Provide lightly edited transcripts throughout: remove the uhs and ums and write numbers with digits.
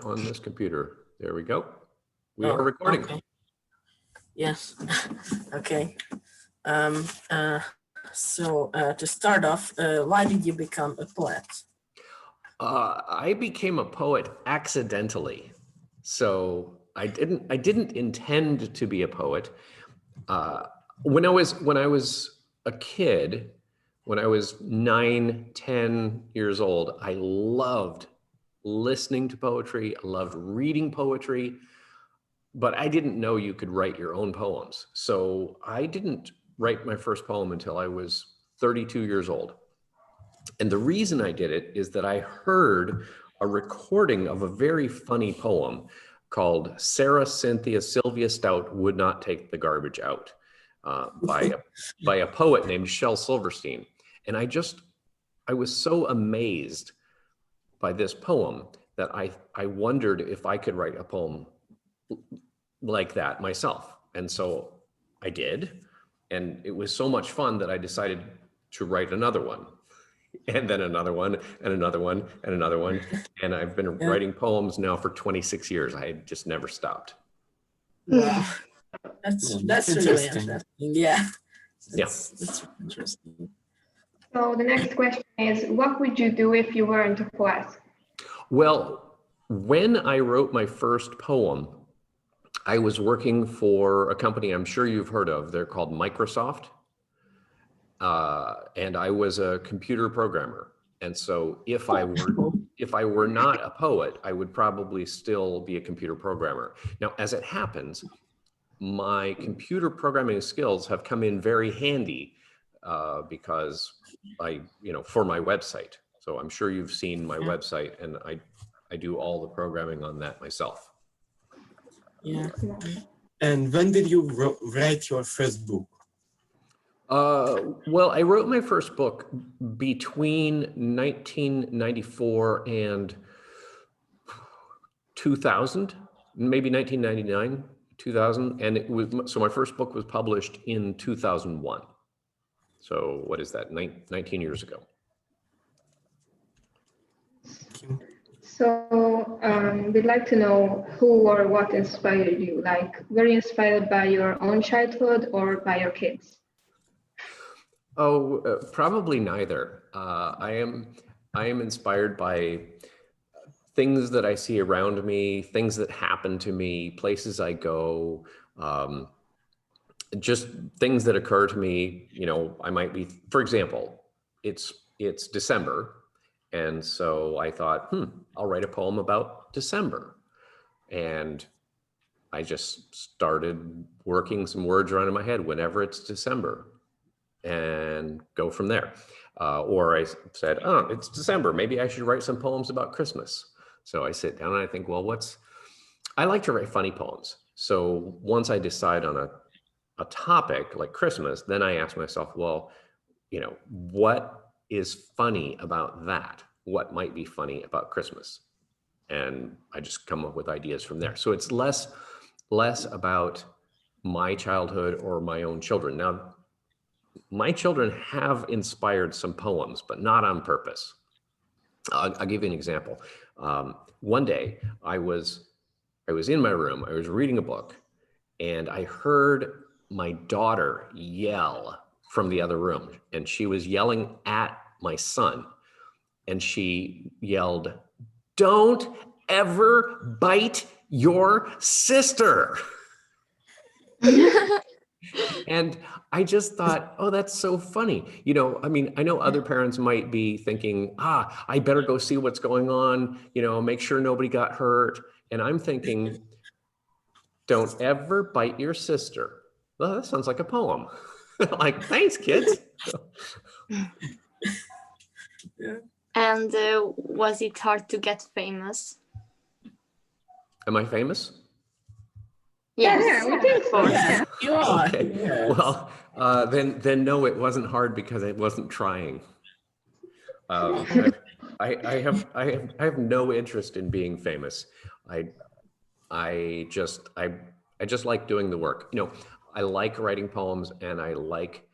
on this computer. There we go. We are recording. Okay. Yes. Okay. To start off, why did you become a poet? I became a poet accidentally. So I didn't intend to be a poet. When I was a kid, when I was 9, 10 years old, I loved listening to poetry. I loved reading poetry, but I didn't know you could write your own poems. So I didn't write my first poem until I was 32 years old. And the reason I did it is that I heard a recording of a very funny poem called Sarah Cynthia Sylvia Stout Would Not Take the Garbage Out by a poet named Shel Silverstein. And I was so amazed by this poem that I wondered if I could write a poem like that myself. And so I did. And it was so much fun that I decided to write another one. And then another one, and another one, and another one. And I've been writing poems now for 26 years. I just never stopped. Wow. That's really interesting. Yeah. That's interesting. So the next question is, what would you do if you weren't a poet? Well, when I wrote my first poem, I was working for a company I'm sure you've heard of. They're called Microsoft. And I was a computer programmer. And so if I were not a poet, I would probably still be a computer programmer. Now, as it happens, my computer programming skills have come in very handy because for my website. So I'm sure you've seen my website, and I do all the programming on that myself. Yeah. And when did you write your first book? Well, I wrote my first book between 1994 and 2000, maybe 1999, 2000. And so my first book was published in 2001. So what is that, 19 years ago. So we'd like to know who or what inspired you. Like, were you inspired by your own childhood or by your kids? Oh, probably neither. I am inspired by things that I see around me, things that happen to me, places I go, just things that occur to me. I might be, for example, it's December. And so I thought, I'll write a poem about December. And I just started working some words around in my head whenever it's December, and go from there. Or I said, it's December, maybe I should write some poems about Christmas. So I sit down and I think, well, I like to write funny poems. So once I decide on a topic like Christmas, then I ask myself, well, what is funny about that? What might be funny about Christmas? And I just come up with ideas from there. So it's less about my childhood or my own children. Now, my children have inspired some poems, but not on purpose. I'll give you an example. One day I was in my room, I was reading a book, and I heard my daughter yell from the other room, and she was yelling at my son, and she yelled, "Don't ever bite your sister." And I just thought, oh, that's so funny. I know other parents might be thinking, I better go see what's going on, make sure nobody got hurt. And I'm thinking, don't ever bite your sister. Well, that sounds like a poem. Like, thanks, kids. And was it hard to get famous? Am I famous? Yes. Yeah, we think so. Yeah. You are. Okay. Yes. Well, then no, it wasn't hard because I wasn't trying. I have no interest in being famous. I just like doing the work. I like writing poems, and I like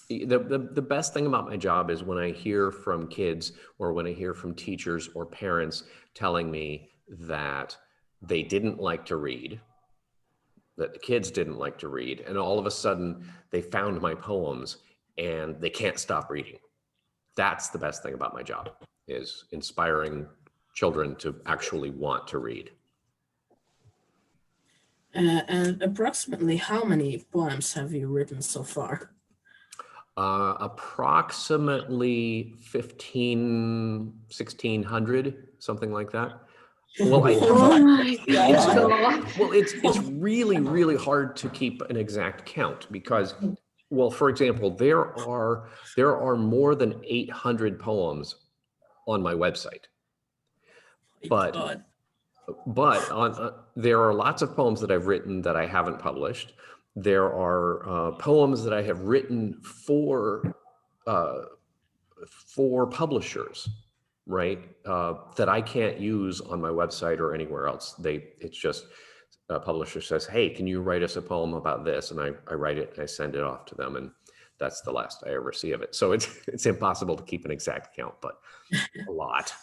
the best thing about my job is when I hear from kids or when I hear from teachers or parents telling me that they didn't like to read, that the kids didn't like to read, and all of a sudden they found my poems and they can't stop reading. That's the best thing about my job, is inspiring children to actually want to read. And approximately how many poems have you written so far? Approximately 1,600, something like that. Well, Oh my God. That's a lot. well, it's really, really hard to keep an exact count because, well, for example, there are more than 800 poems on my website, but God. there are lots of poems that I've written that I haven't published. There are poems that I have written for publishers, right? That I can't use on my website or anywhere else. It's just a publisher says, "Hey, can you write us a poem about this?" And I write it and I send it off to them, and that's the last I ever see of it. So it's impossible to keep an exact count, but a lot.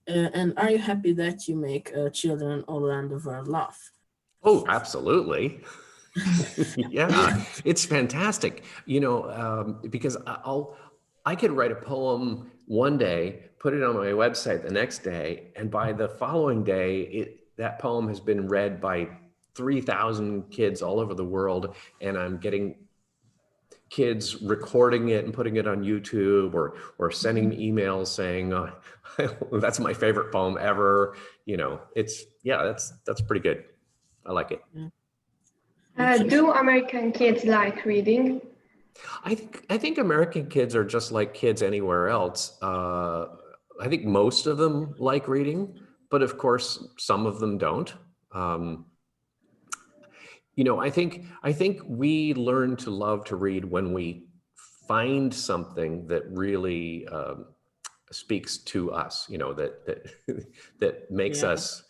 And are you happy that you make children all around the world laugh? Oh, absolutely. Yeah, it's fantastic. Because I could write a poem one day, put it on my website the next day, and by the following day, that poem has been read by 3,000 kids all over the world, and I'm getting kids recording it and putting it on YouTube or sending me emails saying, oh, that's my favorite poem ever. That's pretty good. I like it. Do American kids like reading? I think American kids are just like kids anywhere else. I think most of them like reading, but of course some of them don't. I think we learn to love to read when we find something that really speaks to us. That makes us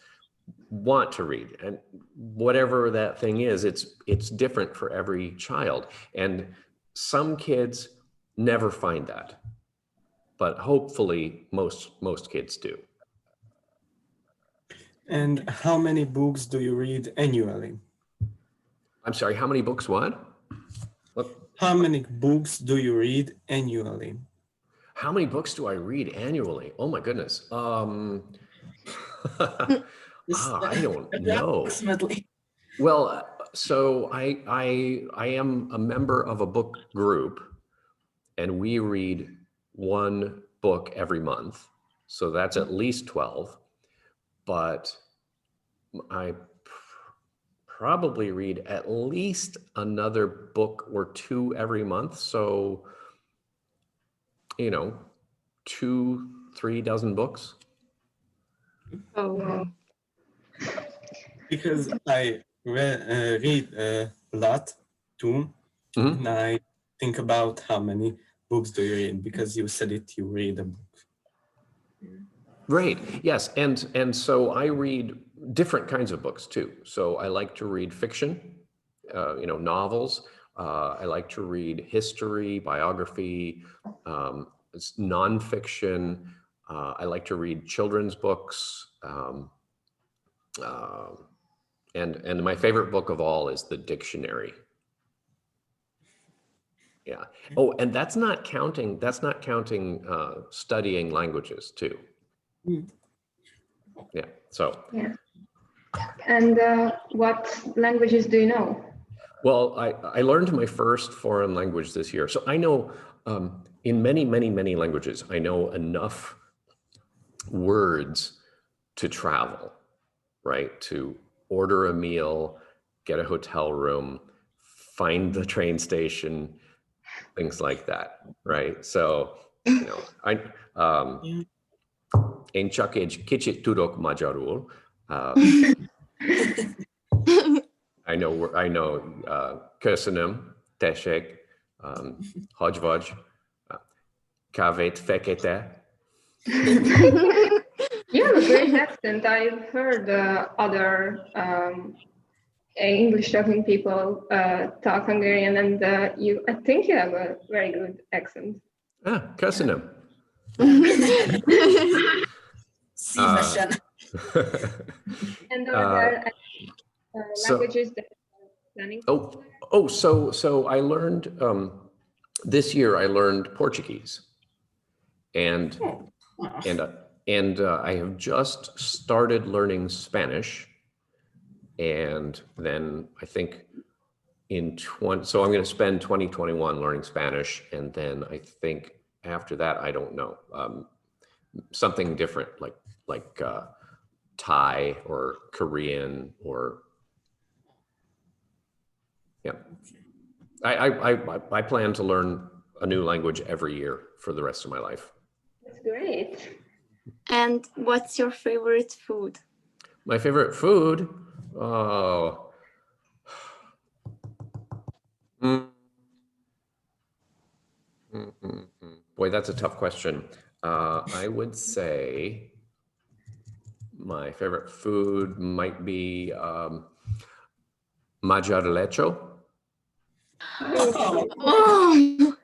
want to read, and whatever that thing is, it's different for every child, and some kids never find that, but hopefully most kids do. And how many books do you read annually? I'm sorry, how many books? What? How many books do you read annually? How many books do I read annually? Oh my goodness. I don't know. Approximately. Well, so I am a member of a book group, and we read one book every month. So that's at least 12, but I probably read at least another book or two every month. So, 2-3 dozen books. Oh, wow. Because I read a lot too, Mhm. and I think about how many books do you read, because you said it, you read a book. Right. Yes. And so I read different kinds of books too. So I like to read fiction, novels. I like to read history, biography, nonfiction. I like to read children's books. And my favorite book of all is the dictionary. Yeah. Oh, and that's not counting studying languages too. Yeah. So. Yeah. And what languages do you know? Well, I learned my first foreign language this year. So I know in many, many, many languages, I know enough words to travel, right? To order a meal, get a hotel room, find the train station, things like that, right? So, én csak egy kicsit tudok magyarul. I know köszönöm, tessék, hogy vagy, kávét fekete. You have a great accent. I've heard other English talking people talk Hungarian, and I think you have a very good accent. Köszönöm. Szívesen. And are there so- languages that you're planning to learn? So I learned this year. I learned Portuguese, and Oh, wow. I have just started learning Spanish, and then I think so I'm going to spend 2021 learning Spanish, and then I think after that I don't know, something different like Thai or Korean or yeah. I plan to learn a new language every year for the rest of my life. That's great. And what's your favorite food? My favorite food? Oh. Boy, that's a tough question. I would say my favorite food might be Magyar lecho. Oh,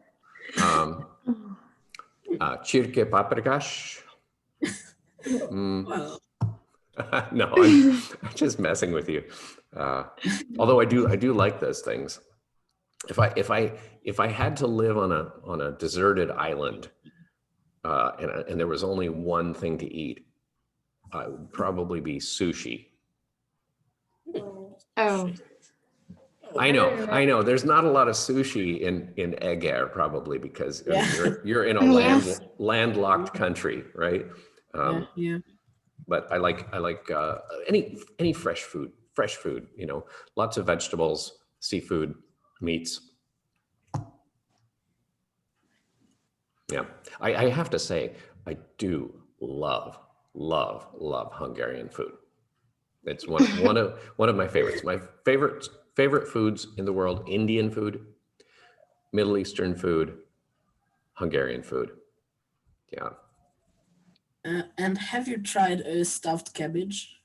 Csirke paprikás. Well, No, I'm just messing with you. Although I do like those things. If I had to live on a deserted island, and there was only one thing to eat, it would probably be sushi. oh, I know. There's not a lot of sushi in Eger, probably because you're in a Yes. landlocked country, right? yeah. But I like any fresh food, lots of vegetables, seafood, meats. Yeah, I have to say, I do love Hungarian food. It's one of my favorites. My favorite foods in the world: Indian food, Middle Eastern food, Hungarian food. Yeah. And have you tried a stuffed cabbage?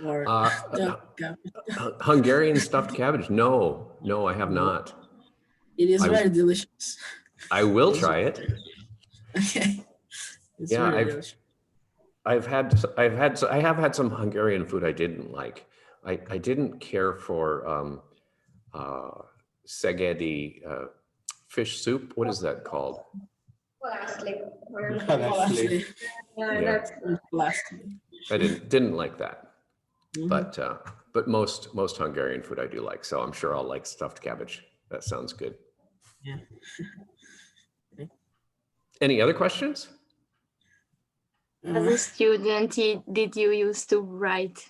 Or duck cabbage? Hungarian stuffed cabbage? No, I have not. It is very delicious. I will try it. Okay. It's Yeah, very delicious. I have had some Hungarian food I didn't like. I didn't care for Szegedi fish soup. What is that called? Lastly, Lastly, Yeah. lastly. I didn't like that. Mhm. But most Hungarian food I do like. So I'm sure I'll like stuffed cabbage. That sounds good. Yeah. Any other questions? as a student, did you used to write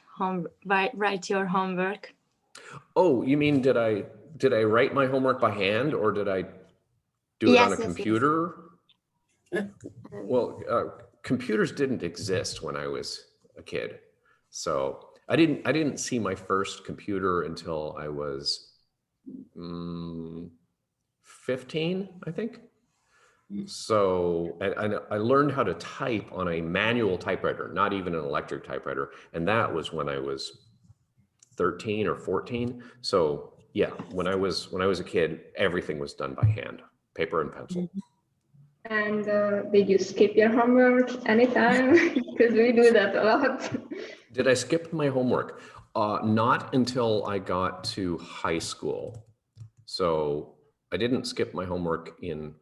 your homework? Oh, you mean did I write my homework by hand, or did I do it Yes, on a yes, yes. computer? Well, computers didn't exist when I was a kid, so I didn't see my first computer until I was 15, I think. So I learned how to type on a manual typewriter, not even an electric typewriter, and that was when I was 13 or 14. So yeah, when I was a kid, everything was done by hand, paper and pencil. And did you skip your homework anytime? Because we do that a lot. Did I skip my homework? Not until I got to high school. So I didn't skip my homework in,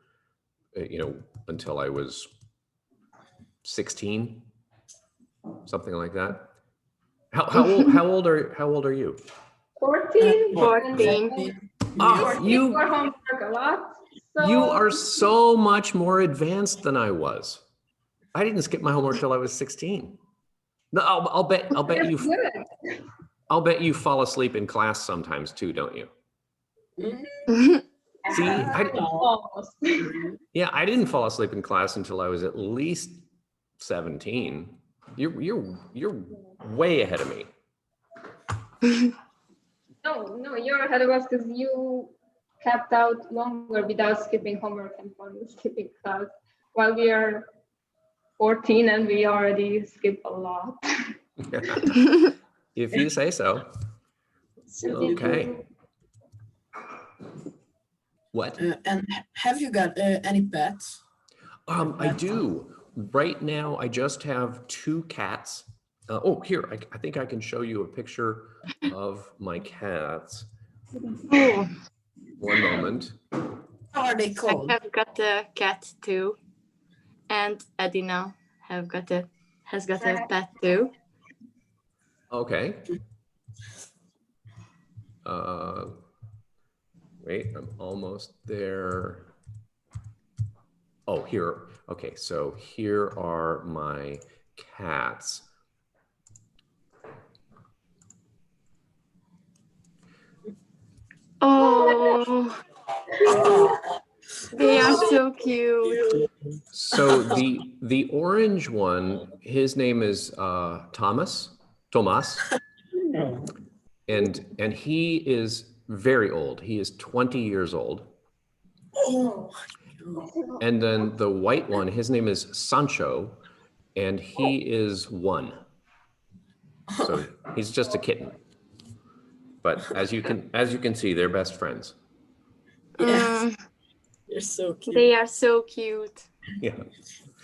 until I was 16, something like that. How old are you? 14? 14. Ah, You skip your homework a lot. So You are so much more advanced than I was. I didn't skip my homework till I was 16. No, I'll bet you. good. I'll bet you fall asleep in class sometimes too, don't you? See, Almost. I didn't fall asleep in class until I was at least 17. You're way ahead of me. No, you're ahead of us because you kept out longer without skipping homework and finally skipping class, while we are 14 and we already skip a lot. If you say so. Okay. What? And have you got any pets? I do. Right now, I just have 2 cats. Oh, here, I think I can show you a picture of my cats. Oh, One moment. How are they I called? have got a cat too, and Edina has got a pet too. Okay. Wait, I'm almost there. Oh, here. Okay, so here are my cats. Oh, Oh, they are so cute. So the orange one, his name is Thomas, Oh, and he is very old. He is 20 years old. oh. And then the white one, his name is Sancho, and he is 1. So he's just a kitten. But as you can see, they're best friends. Yes, Mm, they're so cute. they are so cute. Yeah.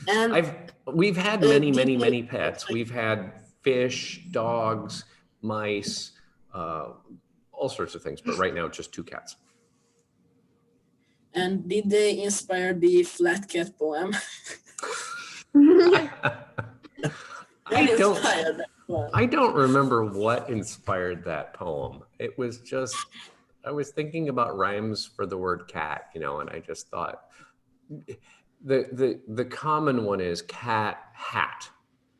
And We've had did many they- pets. We've had fish, dogs, mice, all sorts of things, but right now just 2 cats. And did they inspire the flat cat poem? I don't remember what inspired that poem. It was just, I was thinking about rhymes for the word cat, and I just thought the common one is cat hat,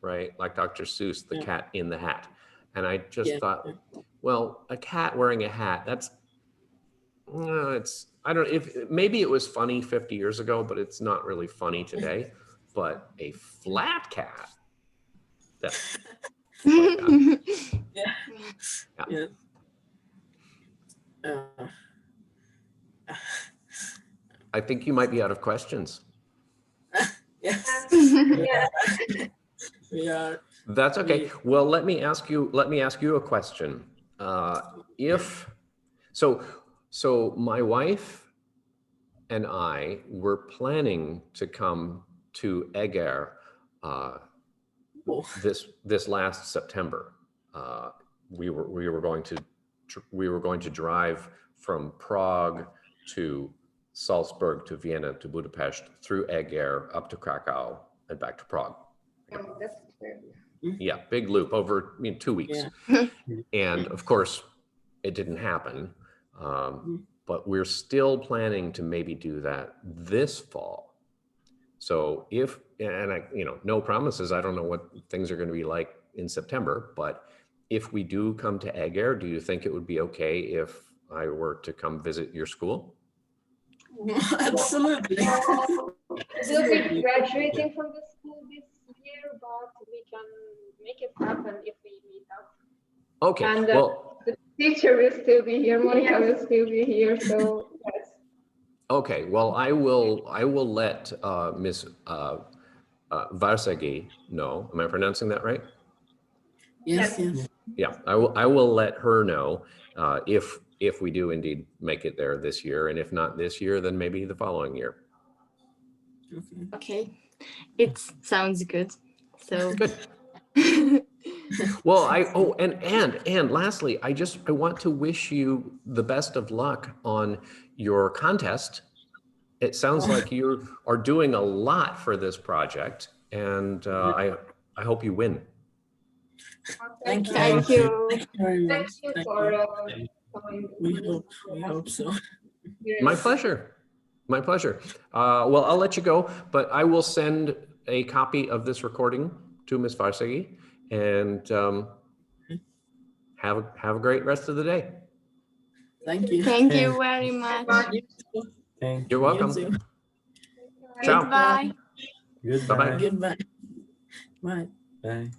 right? Like Dr. Seuss, the Yeah. cat in the hat. And I just Yeah. thought, well, a cat wearing a hat, I don't, if maybe it was funny 50 years ago, but it's not really funny today. But a flat cat, that's like that. Yeah. Uh, I think you might be out of questions. yes, Yeah. we are. That's okay. Well, let me ask you a question. If so my wife and I were planning to come to Eger Oh, this last September. We were going to drive from Prague to Salzburg to Vienna to Budapest through Eger up to Krakow and back to Prague. Oh, that's true. Yeah, big loop over 2 weeks. yeah. And of course, it didn't happen. But we're still planning to maybe do that this fall. So no promises, I don't know what things are going to be like in September, but if we do come to Eger, do you think it would be okay if I were to come visit your school? Absolutely. We'll be graduating from the school this year, but we can make it happen if we meet up. Okay, And well, the teacher will still be here, Monica will still be here, so yes. okay, well, I will let Miss Varsegi know. Am I pronouncing that right? Yes, yes. Yeah, I will let her know if we do indeed make it there this year, and if not this year, then maybe the following year. Okay. Okay, it sounds good. So Good. Well, and lastly, I want to wish you the best of luck on your contest. It sounds like you are doing a lot for this project, and I hope you win. Thank you. Thank you. Thank you very Thank much. you Thank for you. coming. We hope so. My pleasure. My pleasure. Well, I'll let you go, but I will send a copy of this recording to Ms. Varsegi, and have a great rest of the day. Thank you. Thank you very much. You too. thank You're you. welcome. You too. Ciao. Goodbye. Goodbye. Bye-bye. Goodbye. Bye. Bye.